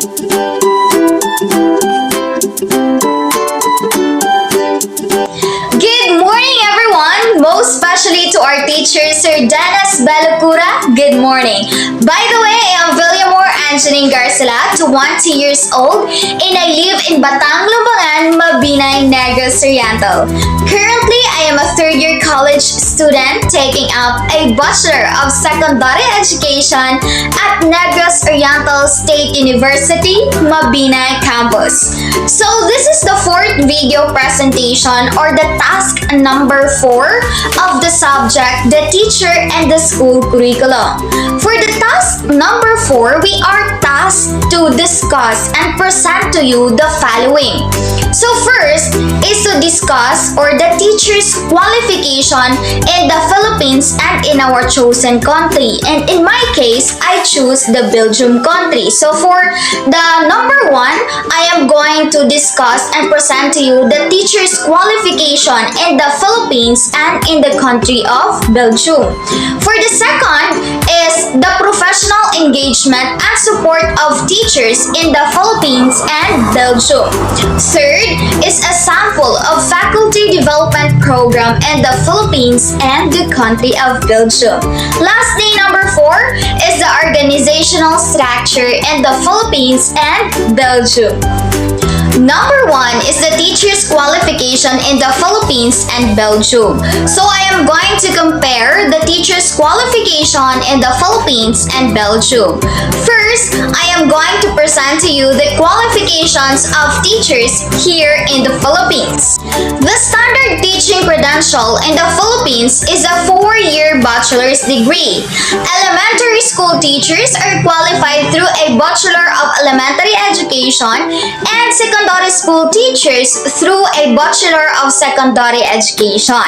Good morning, everyone! Most especially to our teacher, Sir Dennis Belacura. Good morning. By the way, I am Villamor, Angelyn 20 years old, and I live in Batang, Lumbangan, Mabinay, Negros Oriental. Currently, I am a third-year college student taking up a Bachelor of Secondary Education at Negros Oriental State University, Mabinay Campus. So, this is the fourth video presentation or the task number 4 of the subject, the teacher and the school curriculum. For the task number 4, we are tasked to discuss and present to you the following. So first is to discuss or the teacher's qualification in the Philippines and in our chosen country. And in my case, I choose the Belgium country. So for the number 1, I am going to discuss and present to you the teacher's qualification in the Philippines and in the country of Belgium. For the second is the professional engagement and support of teachers in the Philippines and Belgium. Third is a sample of faculty development program in the Philippines and the country of Belgium. Lastly, number 4 is the organizational structure in the Philippines and Belgium. Number 1 is the teacher's qualification in the Philippines and Belgium. So I am going to compare the teacher's qualification in the Philippines and Belgium. First, I am going to present to you the qualifications of teachers here in the Philippines. The standard teaching credential in the Philippines is a 4-year bachelor's degree. Elementary school teachers are qualified through a Bachelor of Elementary Education and secondary school teachers through a Bachelor of Secondary Education.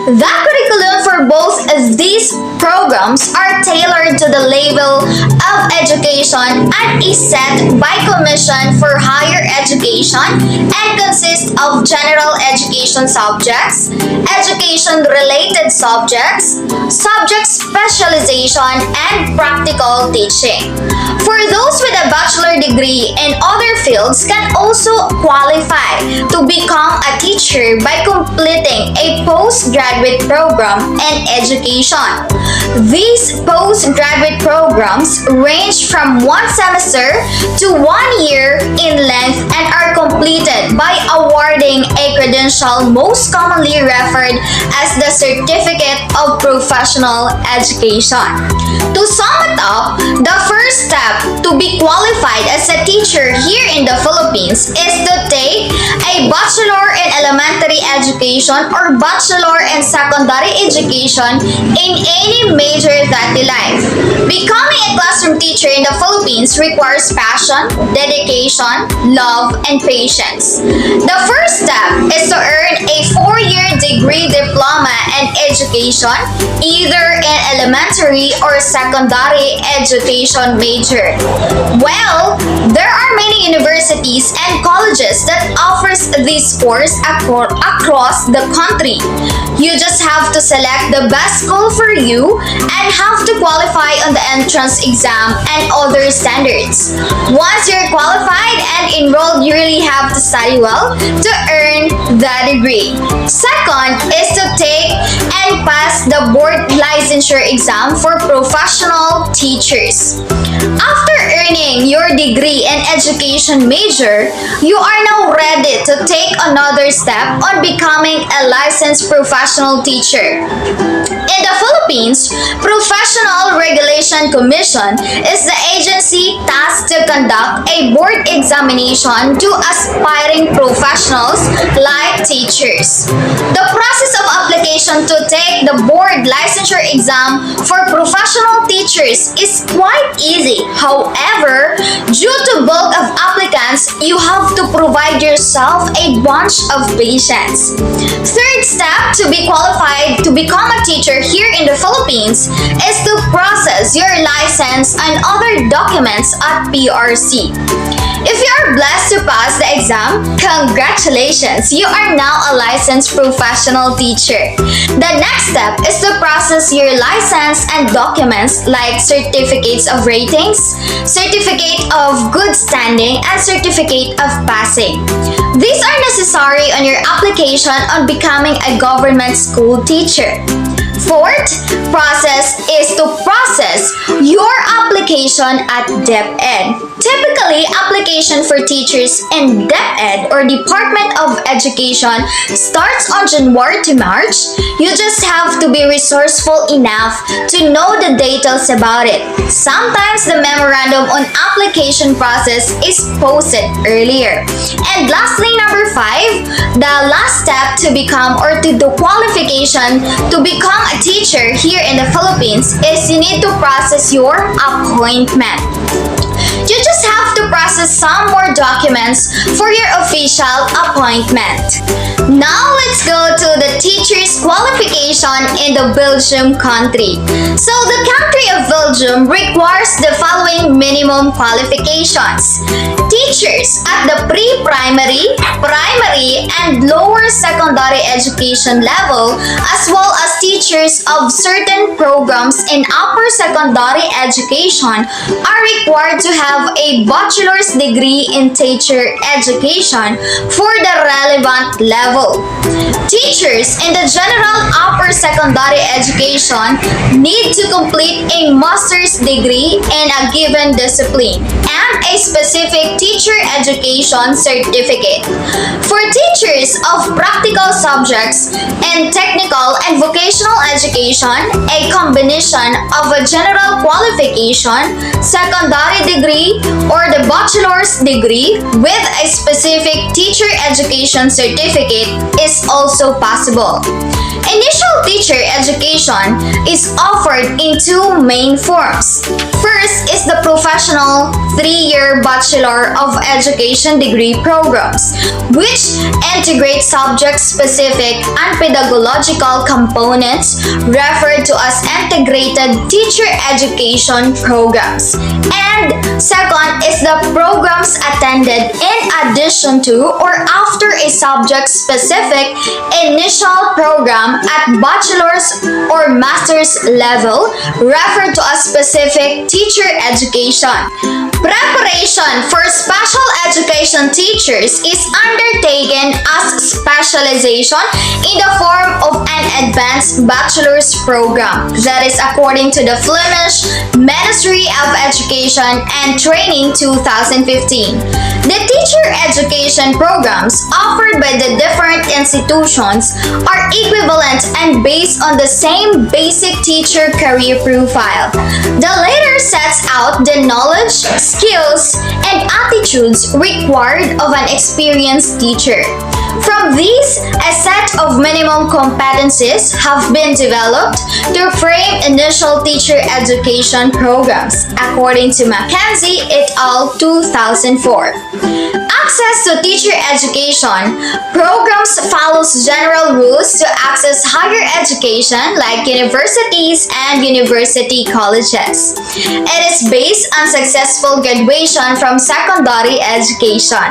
The curriculum for both of these programs are tailored to the level of education and is set by Commission for Higher Education and consists of general education subjects, education-related subjects, subject specialization, and practical teaching. For those with a bachelor degree in other fields can also qualify to become a teacher by completing a postgraduate program in education. These postgraduate programs range from 1 semester to 1 year in length and are completed by awarding a credential most commonly referred as the Certificate of Professional Education. To sum it up, the first step to be qualified as a teacher here in the Philippines is to take a Bachelor in Elementary Education or Bachelor in Secondary Education in any major that you like. Becoming a classroom teacher in the Philippines requires passion, dedication, love, and patience. The first step is to earn a 4-year degree diploma in education, either in elementary or secondary education major. Well, there are many universities and colleges that offers this course across the country. You just have to select the best school for you and have to qualify on the entrance exam and other standards. Once you're qualified and enrolled, you really have to study well to earn the degree. Second is to take and pass the board licensure exam for professional teachers. After earning your degree in education major, you are now ready to take another step on becoming a licensed professional teacher. In the Philippines, Professional Regulation Commission is the agency tasked to conduct a board examination to aspiring professionals like teachers. The process of application to take the board licensure exam for professional teachers is quite easy. However, due to bulk of applicants, you have to provide yourself a bunch of patience. Third step to be qualified to become a teacher here in the Philippines is to process your license and other documents at PRC. If you are blessed to pass the exam, congratulations! You are now a licensed professional teacher. The next step is to process your license and documents like certificates of ratings, certificate of good standing, and certificate of passing. These are necessary on your application on becoming a government school teacher. Fourth process is to process your application at Bsed-Iii. Typically, application for teachers in Bsed-Iii or Department of Education starts on January to March. You just have to be resourceful enough to know the details about it. Sometimes the memorandum on application process is posted earlier. And lastly, number 5, the last step to become or to the qualification to become a teacher here in the Philippines is you need to process your appointment. You just have to process some more documents for your official appointment. Now let's go to the teacher's qualification in the Belgium country. So the country of Belgium requires the following minimum qualifications. Teachers at the pre-primary, primary, and lower secondary education level, as well as teachers of certain programs in upper secondary education, are required to have a bachelor's degree in teacher education for the relevant level. Teachers in the general upper secondary education need to complete a master's degree in a given discipline and a specific teacher education certificate. For teachers of practical subjects and technical and vocational education, a combination of a general qualification, secondary degree, or the bachelor's degree with a specific teacher education certificate is also possible. Initial teacher education is offered in 2 main forms. First is the professional 3-year Bachelor of Education degree programs, which integrate subject-specific and pedagogical components referred to as integrated teacher education programs. And second is the programs attended in addition to or after a subject-specific initial program at bachelor's or master's level referred to as specific teacher education. Preparation for special education teachers is undertaken as specialization in the form of an advanced bachelor's program that is according to the Flemish Ministry of Education and Training 2015. The teacher education programs offered by the different institutions are equivalent and based on the same basic teacher career profile. The latter sets out the knowledge, skills, and attitudes required of an experienced teacher. From these, a set of minimum competencies have been developed to frame initial teacher education programs, according to Mackenzie et al. 2004. Access to teacher education programs follows general rules to access higher education like universities and university colleges. It is based on successful graduation from secondary education.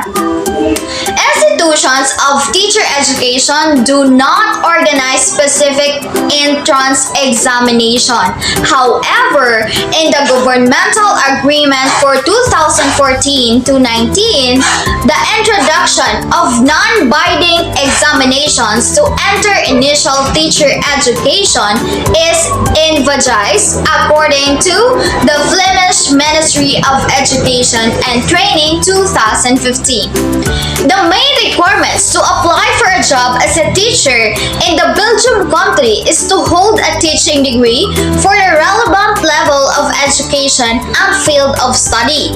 Institutions of teacher education do not organize specific entrance examination. However, in the governmental agreement for 2014 to 19, the introduction of non-binding examinations to enter initial teacher education is envisaged according to the Flemish Ministry of Education and Training 2015. The main requirements to apply for a job as a teacher in the Belgium country is to hold a teaching degree for the relevant level of education and field of study.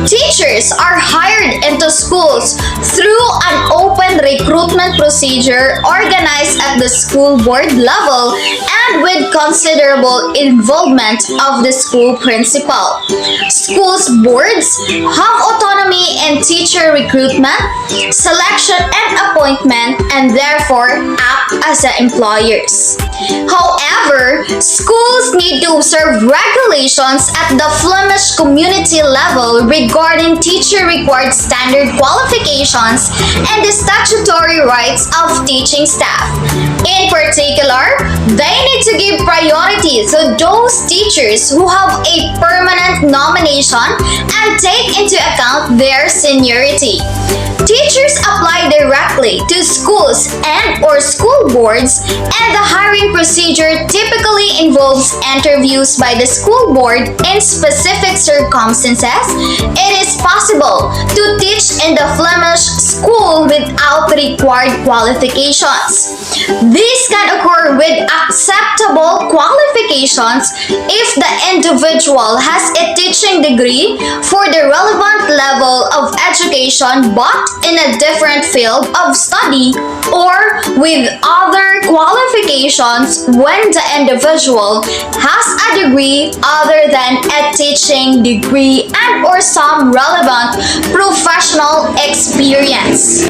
Teachers are hired into schools through an open recruitment procedure organized at the school board level and with considerable involvement of the school principal. Schools boards have autonomous autonomy in teacher recruitment, selection and appointment, and therefore act as the employers. However, schools need to observe regulations at the Flemish community level regarding teacher-required standard qualifications and the statutory rights of teaching staff. In particular, they need to give priority to those teachers who have a permanent nomination and take into account their seniority. Teachers apply directly to schools and/or school boards, and the hiring procedure typically involves interviews by the school board in specific circumstances. It is possible to teach in the Flemish school without required qualifications. This can occur with acceptable qualifications if the individual has a teaching degree for the relevant level of education but in a different field of study, or with other qualifications when the individual has a degree other than a teaching degree and/or some relevant professional experience.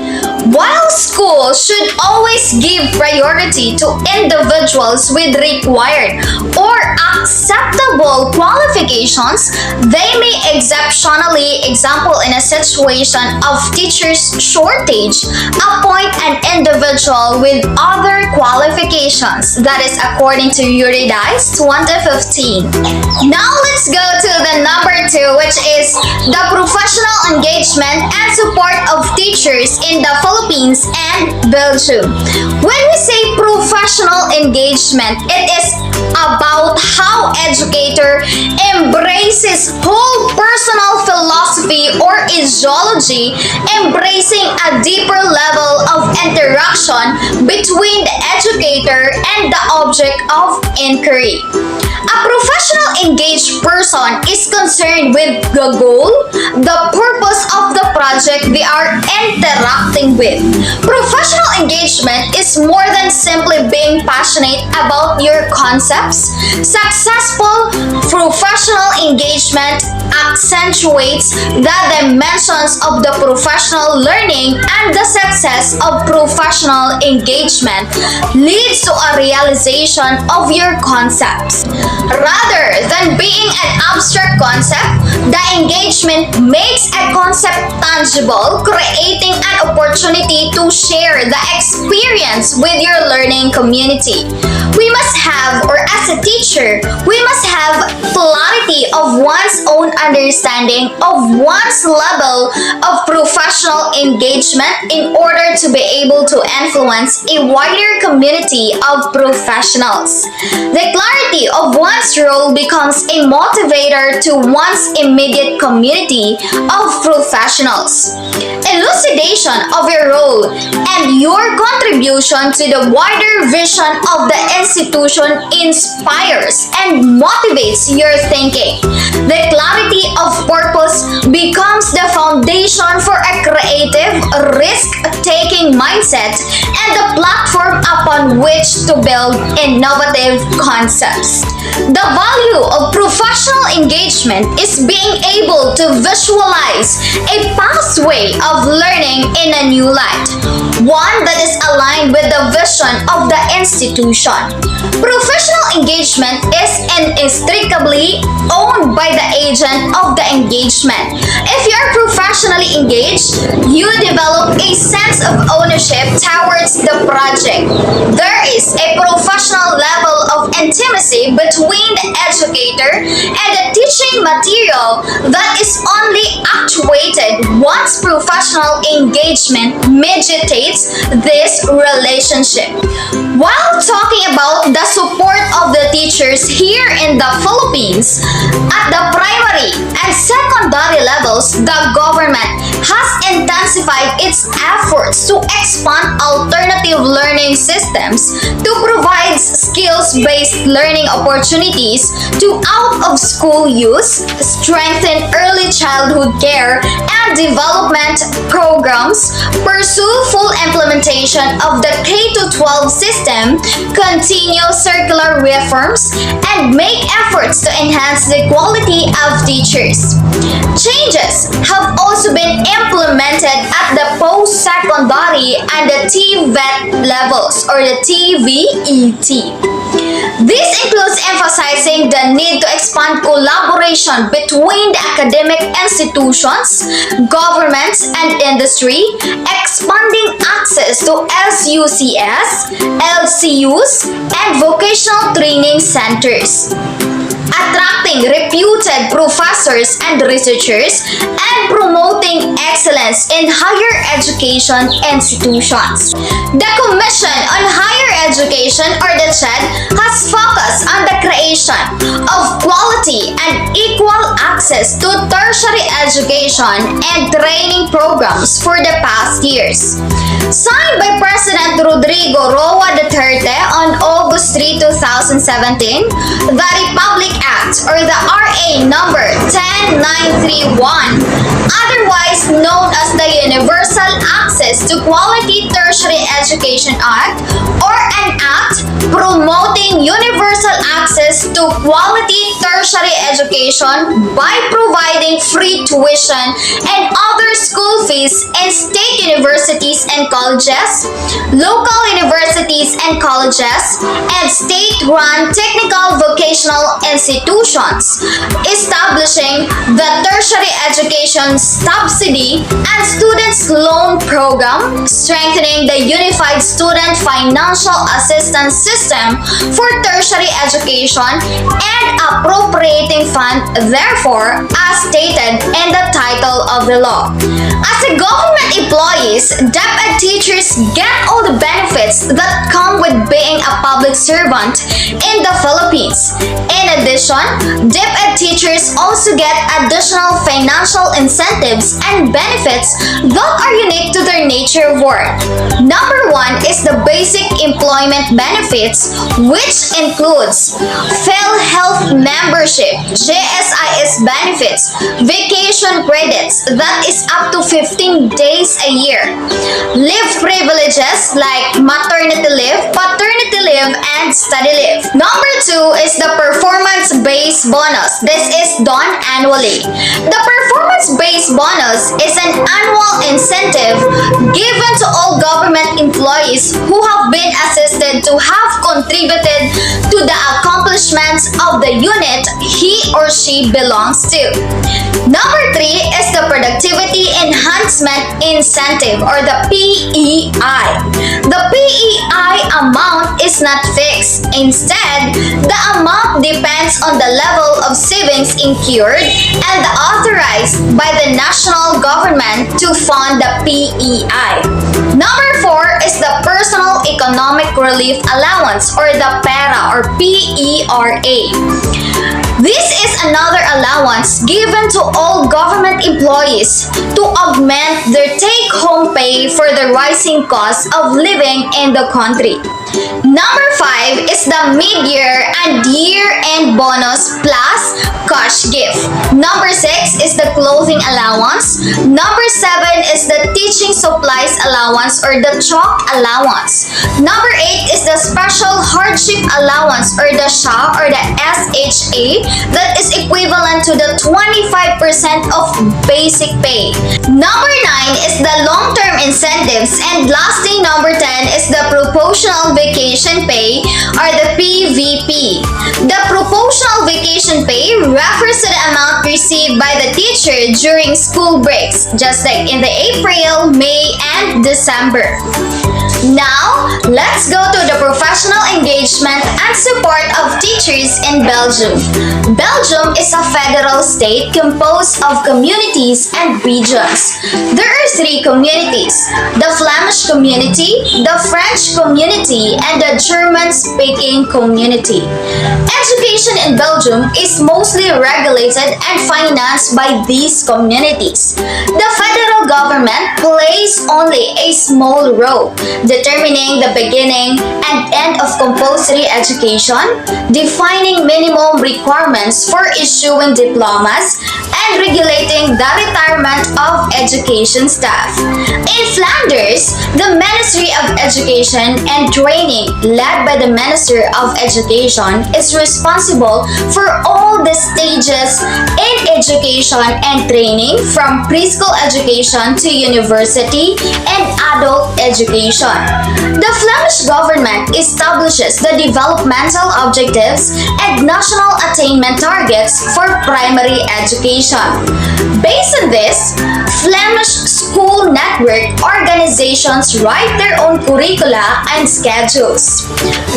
While schools should always give priority to individuals with required or acceptable qualifications, they may exceptionally, example in a situation of teachers shortage, appoint an individual with other qualifications. That is according to Bsed-Iii 2015. Now let's go to the number 2, which is the professional engagement and support of teachers in the Philippines and Belgium. When we say professional engagement, it is about how educator embraces whole personal philosophy or ideology, embracing a deeper level of interaction between the educator and the object of inquiry. A professional engaged person is concerned with the goal, the purpose of the project they are interacting with. Professional engagement is more than simply being passionate about your concepts. Successful professional engagement accentuates the dimensions of the professional learning, and the success of professional engagement leads to a realization of your concepts. Rather than being an abstract concept, the engagement makes a concept tangible, creating an opportunity to share the experience with your learning community. We must have, or as a teacher, we must have clarity of one's own understanding of one's level of professional engagement in order to be able to influence a wider community of professionals. The clarity of one's role becomes a motivator to one's immediate community of professionals. Elucidation of your role and your contribution to the wider vision of the institution inspires and motivates your thinking. The clarity of purpose becomes the foundation for a creative, risk-taking mindset and the platform upon which to build innovative concepts. The value of professional engagement is being able to visualize a pathway of learning in a new light, one that is aligned with the vision of the institution. Professional engagement is inextricably owned by the agent of the engagement. If you are professionally engaged, you develop a sense of ownership towards the project. There is a professional level of intimacy between the educator and the teaching material that is only actuated once professional engagement mediates this relationship. While talking about the support of the teachers here in the Philippines, at the primary and secondary levels, the government has intensified its efforts to expand alternative learning systems to provide skills-based learning opportunities to out-of-school youth, strengthen early childhood care, and and development programs, pursue full implementation of the K-12 system, continue circular reforms, and make efforts to enhance the quality of teachers. Changes have also been implemented at the post-secondary and the TVET levels or the TVET. This includes emphasizing the need to expand collaboration between the academic institutions, governments, and industry, expanding access to SUCS, LCUs, and vocational training centers, attracting reputed professors and researchers, and promoting excellence in higher education institutions. The Commission on Higher Education, or the CHED, has focused on the creation of quality and equal access to tertiary education and training programs for the past years. Signed by President Rodrigo Roa Duterte on August 3, 2017, the Republic Act, or the RA number 10931, otherwise known as the Universal Access to Quality Tertiary Education Act, or an act promoting universal access to quality tertiary education by providing free tuition and other school fees in state universities and colleges, local universities and colleges, and state-run technical vocational institutions, establishing the Tertiary Education Subsidy and Students Loan Program, strengthening the Unified Student Financial Assistance System for tertiary education, and appropriating fund, therefore, as stated in the title of the law. As a government employees, DepEd teachers get all the benefits that come with being a public servant in the Philippines. In addition, DepEd teachers also get additional financial incentives and benefits that are unique to their nature of work. Number one is the basic employment benefits, which includes PhilHealth membership, JSIS benefits, vacation credits that is up to 15 days a year, leave privileges like maternity leave, paternity leave, and study leave. Number two is the performance-based bonus. This is done annually. The performance-based bonus is an annual incentive given to all government employees who have been assisted to have contributed to the accomplishments of the unit he or she belongs to. Number three is the Productivity Enhancement Incentive, or the PEI. The PEI amount is not fixed. Instead, the amount depends on the level of savings incurred and authorized by the national government to fund the PEI. Number four is the Personal Economic Relief Allowance, or the PERA, or PERA. This is another allowance given to all government employees to augment their take-home pay for the rising cost of living in the country. Number five is the mid-year and year-end bonus plus cash gift. Number six is the clothing allowance. Number seven is the teaching supplies allowance, or the chalk allowance. Number eight is the special hardship allowance, or the SHA, or the SHA, that is equivalent to the 25% of basic pay. Number nine is the long-term incentives, and lastly, number 10 is the proportional vacation pay, or the PVP. The proportional vacation pay refers to the amount received by the teacher during school breaks, just like in the April, May, and December. Now, let's go to the professional engagement and support of teachers in Belgium. Belgium is a federal state composed of communities and regions. There are three communities: the Flemish community, the French community, and the German-speaking community. Education in Belgium is mostly regulated and financed by these communities. The federal government plays only a small role, determining the beginning and end of compulsory education, defining minimum requirements for issuing diplomas, and regulating the retirement of education staff. In Flanders, the Ministry of Education and Training, led by the Minister of Education, is responsible for all the stages in education and training from preschool education to university and adult education. The Flemish government establishes the developmental objectives and national attainment targets for primary education. Based on this, Flemish school network organizations write their own curricula and schedules.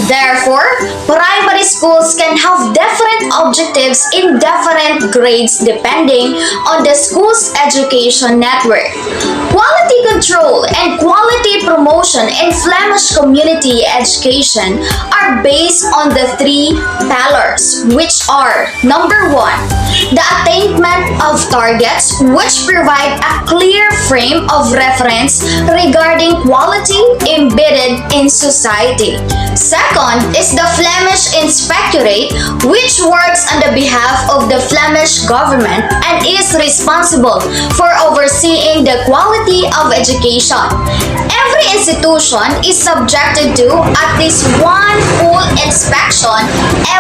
Therefore, primary schools can have different objectives in different grades depending on the school's education network. Quality control and quality promotion in Flemish community education are based on the three pillars, which are: number one, the attainment of targets, which provide a clear frame of reference regarding quality embedded in society. Second is the Flemish Inspectorate, which works on the behalf of the Flemish government and is responsible for overseeing the quality of education. Every institution is subjected to at least one full inspection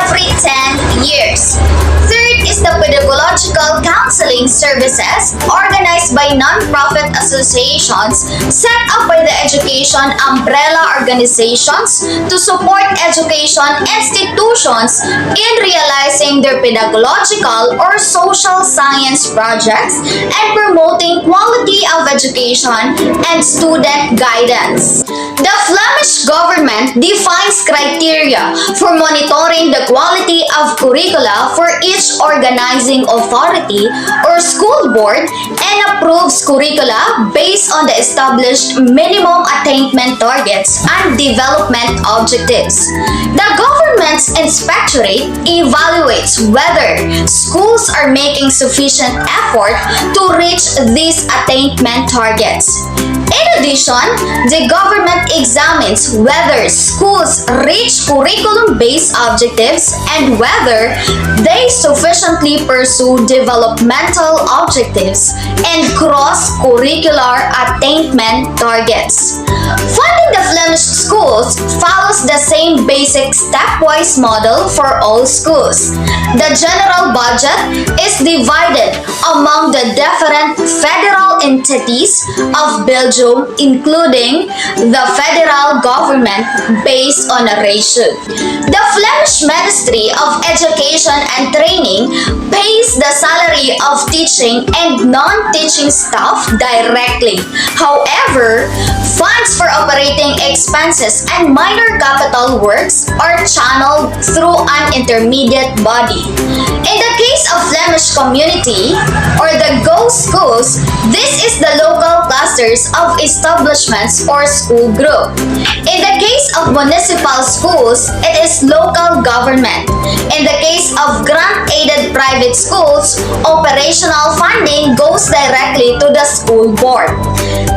every 10 years. Third is the Pedagogical Counseling Services, organized by non-profit associations set up by the education umbrella organizations to support education institutions in realizing their pedagogical or social science projects and promoting quality of education and student guidance. The Flemish government defines criteria for monitoring the quality of curricula for each organizing authority or school board and approves curricula based on the established minimum attainment targets and development objectives. The government's inspectorate evaluates whether schools are making sufficient effort to reach these attainment targets. In addition, the government examines whether schools reach curriculum-based objectives and whether they sufficiently pursue developmental objectives and cross-curricular attainment targets. Funding the Flemish schools follows the same basic stepwise model for all schools. The general budget is divided among the different federal entities of Belgium, including the federal government, based on a ratio. The Flemish Ministry of Education and Training pays the salary of teaching and non-teaching staff directly. However, funds for operating expenses and minor capital works are channeled through an intermediate body. In the case of Flemish community or the Go schools, this is the local clusters of establishments or school group. In the case of municipal schools, it is local government. In the case of grant-aided private schools, operational funding goes directly to the school board.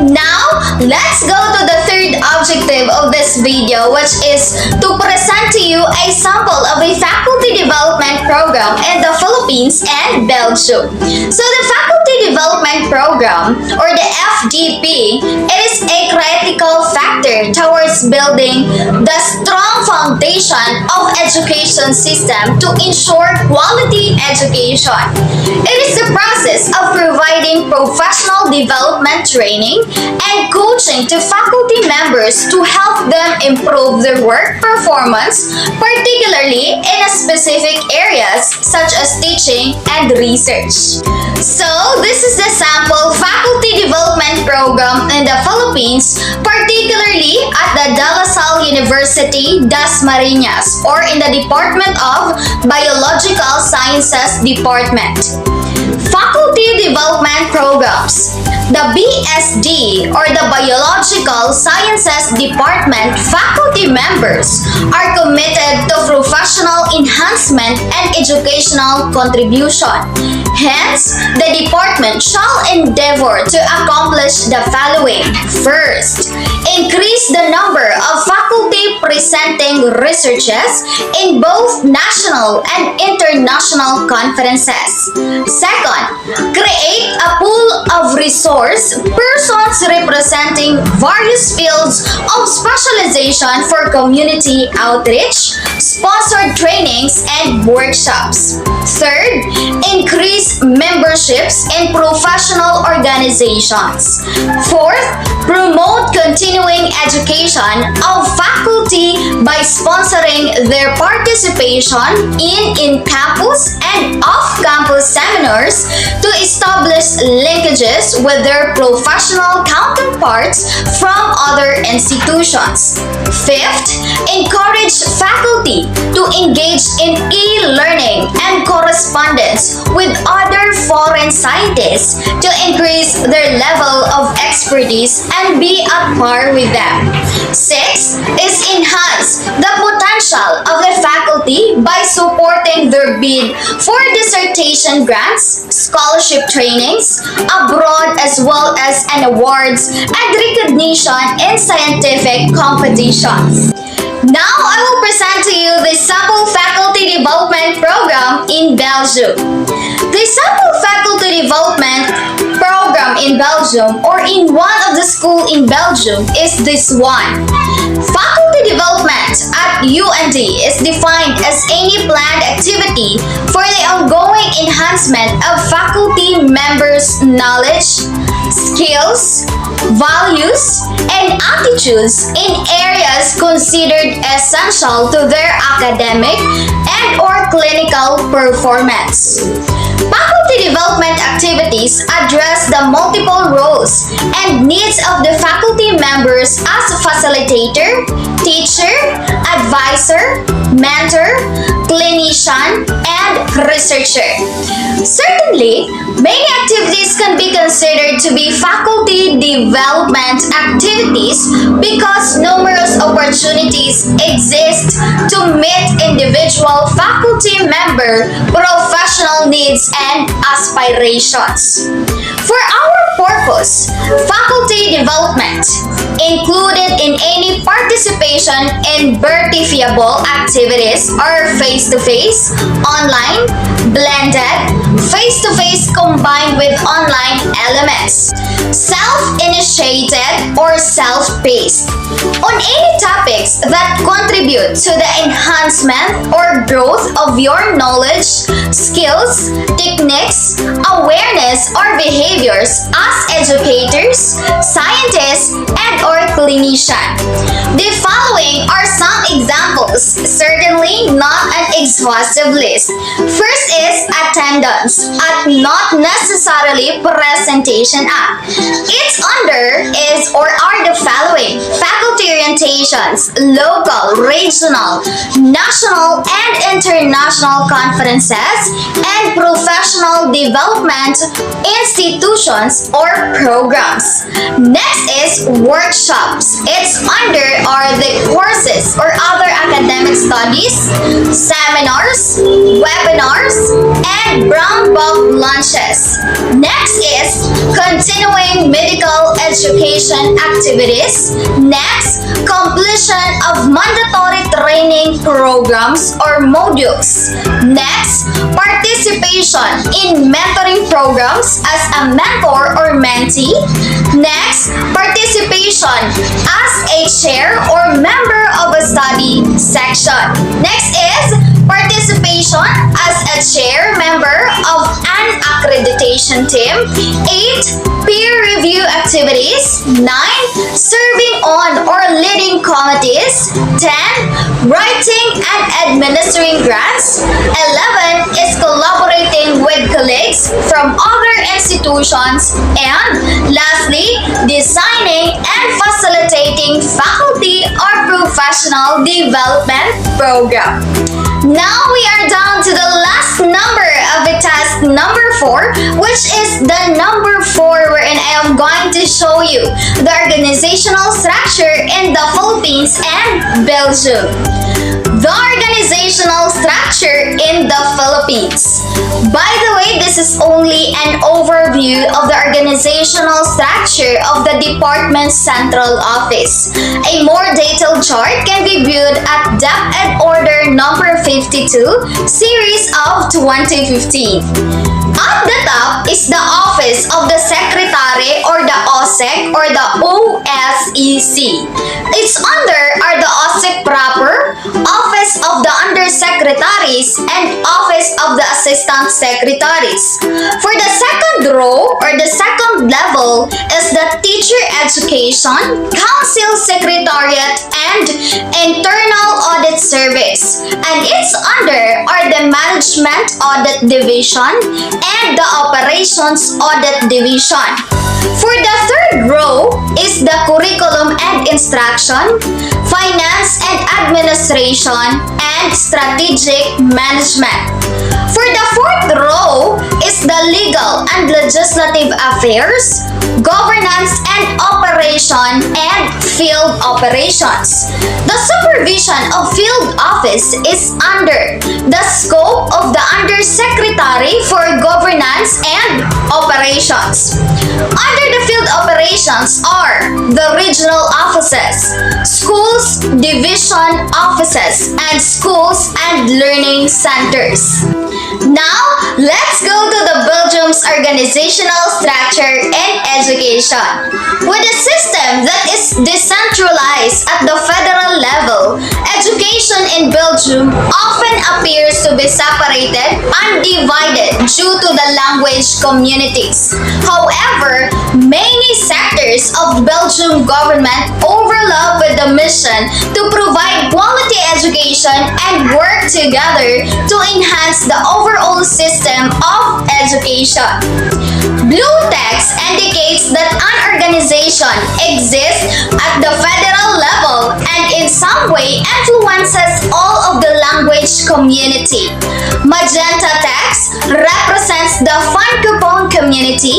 Now, let's go to the third objective of this video, which is to present to you a sample of a faculty development program in the Philippines and Belgium. So the faculty development program, or the FDP, it is a critical factor towards building the strong foundation of education system to ensure quality education. It is the process of providing professional development training and coaching to faculty members to help them improve their work performance, particularly in specific areas such as teaching and research. So, this is the sample faculty development program in the Philippines, particularly at the De La Salle University, Dasmariñas, or in the Department of Biological Sciences Department. Faculty Development Programs. The Bsed-Iii, or the Biological Sciences Department faculty members are committed to professional enhancement and educational contribution. Hence, the department shall endeavor to accomplish the following. First, increase the number of faculty presenting researches in both national and international conferences. Second, create a pool of resource persons representing various fields of specialization for community outreach, sponsored trainings, and workshops. Third, increase memberships in professional organizations. Fourth, promote continuing education of faculty by sponsoring their participation in in-campus and off-campus seminars to establish linkages with their professional counterparts from other institutions. Fifth, encourage faculty to engage in e-learning and correspondence with other foreign scientists to increase their level of expertise and be at par with them. Six is enhance the potential of the faculty by supporting their bid for dissertation grants, scholarship trainings abroad, as well as an awards and recognition in scientific competitions. Now I will present to you the Sample Faculty Development Program in Belgium. The Sample Faculty Development Program in Belgium, or in one of the schools in Belgium, is this one. Faculty development at UND is defined as any planned activity for the ongoing enhancement of faculty members' knowledge, skills, values, and attitudes in areas considered essential to their academic and/or clinical performance. Faculty development activities address the multiple roles and needs of the faculty members as facilitator, teacher, advisor, mentor, clinician, and researcher. Certainly, many activities can be considered to be faculty development activities because numerous opportunities exist to meet individual faculty member professional needs and aspirations. For our purpose, faculty development included in any participation in verifiable activities are face-to-face, online, blended, face-to-face combined with online elements, self-initiated or self-paced, on any topics that contribute to the enhancement or growth of your knowledge, skills, techniques, awareness, or behaviors as educators, scientists, and/or clinician. The following are some examples, certainly not an exhaustive list. First is attendance at not necessarily presentation at. Its under is or are the following: faculty orientations, local, regional, national, and international conferences, and professional development institutions or programs. Next is workshops. Its under are the courses or other academic studies, seminars, webinars, and brown book lunches. Next is continuing medical education activities. Next, completion of mandatory training programs or modules. Next, participation in mentoring programs as a mentor or mentee. Next, participation as a chair or member of a study section. Next is participation as a chair member of an accreditation team. 8. Peer review activities. 9. Serving on or leading committees. 10. Writing and administering grants. 11 is collaborating with colleagues from other institutions. And lastly, designing and facilitating faculty or professional development program. Now we are down to the last number of the task number 4, which is the number 4, wherein I am going to show you the organizational structure in the Philippines and Belgium. The organizational structure in the Philippines. By the way, this is only an overview of the organizational structure of the department's central office. A more detailed chart can be viewed at Depth and Order number 52, series of 2015. At the top is the Office of the Secretary or the OSEC or the OSEC. Its under are the OSEC proper, Office of the Undersecretaries, and Office of the Assistant Secretaries. For the second row or the second level is the Teacher Education, Council Secretariat, and Internal Audit Service. And its under are the Management Audit Division and the Operations Audit Division. For the third row is the Curriculum and Instruction, Finance and Administration, and Strategic Management. For the fourth row is the Legal and Legislative Affairs, Governance and Operation, and Field Operations. The supervision of Field Office is under the scope of the Undersecretary for Governance and Operations. Under the Field Operations are the Regional Offices, Schools Division Offices, and Schools and Learning Centers. Now, let's go to the Belgium's organizational structure and education. With a system that is decentralized at the federal level, education in Belgium often appears to be separated and divided due to the language communities. However, many sectors of Belgium government overlap with the mission to provide quality education and work together to enhance the overall system of education. Blue text indicates that an organization exists at the federal level and in some way influences all of the language community. Magenta text represents the Francophone community.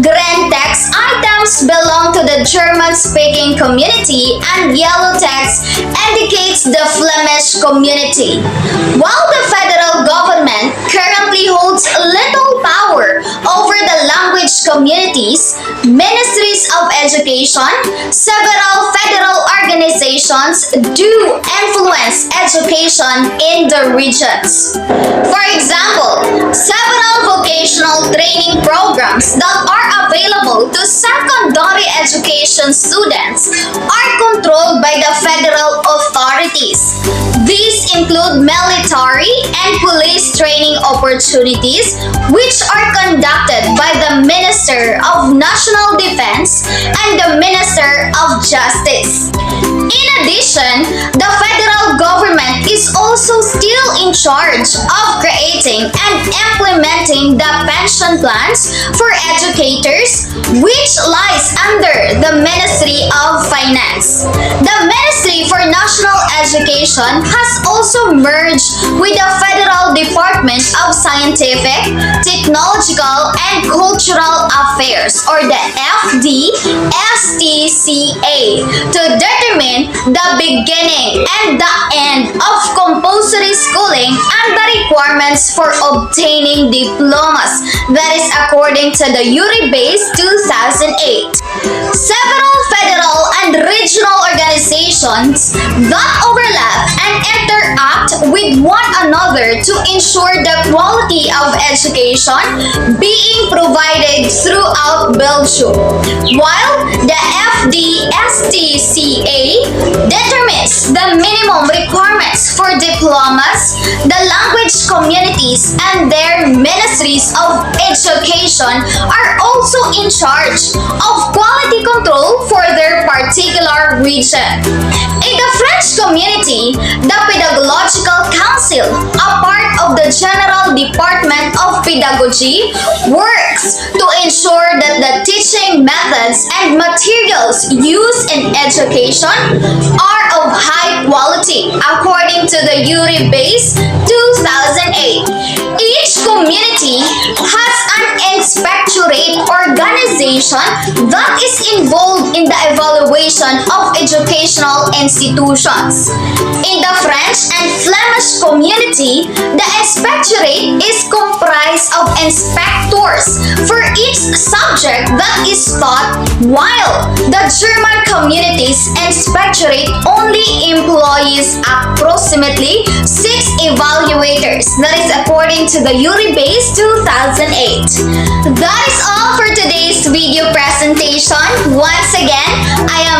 Green text items belong to the German-speaking community, and yellow text indicates the Flemish community. While the federal government currently holds little power over the language communities, ministries of education, several federal organizations do influence education in the regions. For example, several vocational training programs that are available to secondary education students are controlled by the federal authorities. These include military and police training opportunities, which are conducted by the Minister of National Defense and the Minister of Justice. In addition, the federal government is also still in charge of creating and implementing the pension plans for educators, which lies under the Ministry of Finance. The Ministry for National Education has also merged with the Federal Department of Scientific, Technological, and Cultural Affairs, or the FDSTCA, to determine the beginning and the end of compulsory schooling and the requirements for obtaining diplomas. That is according to the URI-based 2008. Several federal and regional organizations that overlap and interact with one another to ensure the quality of education being provided throughout Belgium. While the FDSTCA determines the minimum requirements for diplomas, the language communities and their ministries of education are also in charge of quality control for their particular region. In the French community, the Pedagogical Council, a part of the General Department of Pedagogy, works to ensure that the teaching methods and materials used in education are of high quality according to the Bsed-Iii 2008. Each community has an inspectorate organization that is involved in the evaluation of educational institutions. In the French and Flemish community, the inspectorate is comprised of inspectors for each subject that is taught, while the German community's inspectorate only employs approximately 6 evaluators. That is according to the Bsed-Iii 2008. That is all for today's video presentation. Once again, I am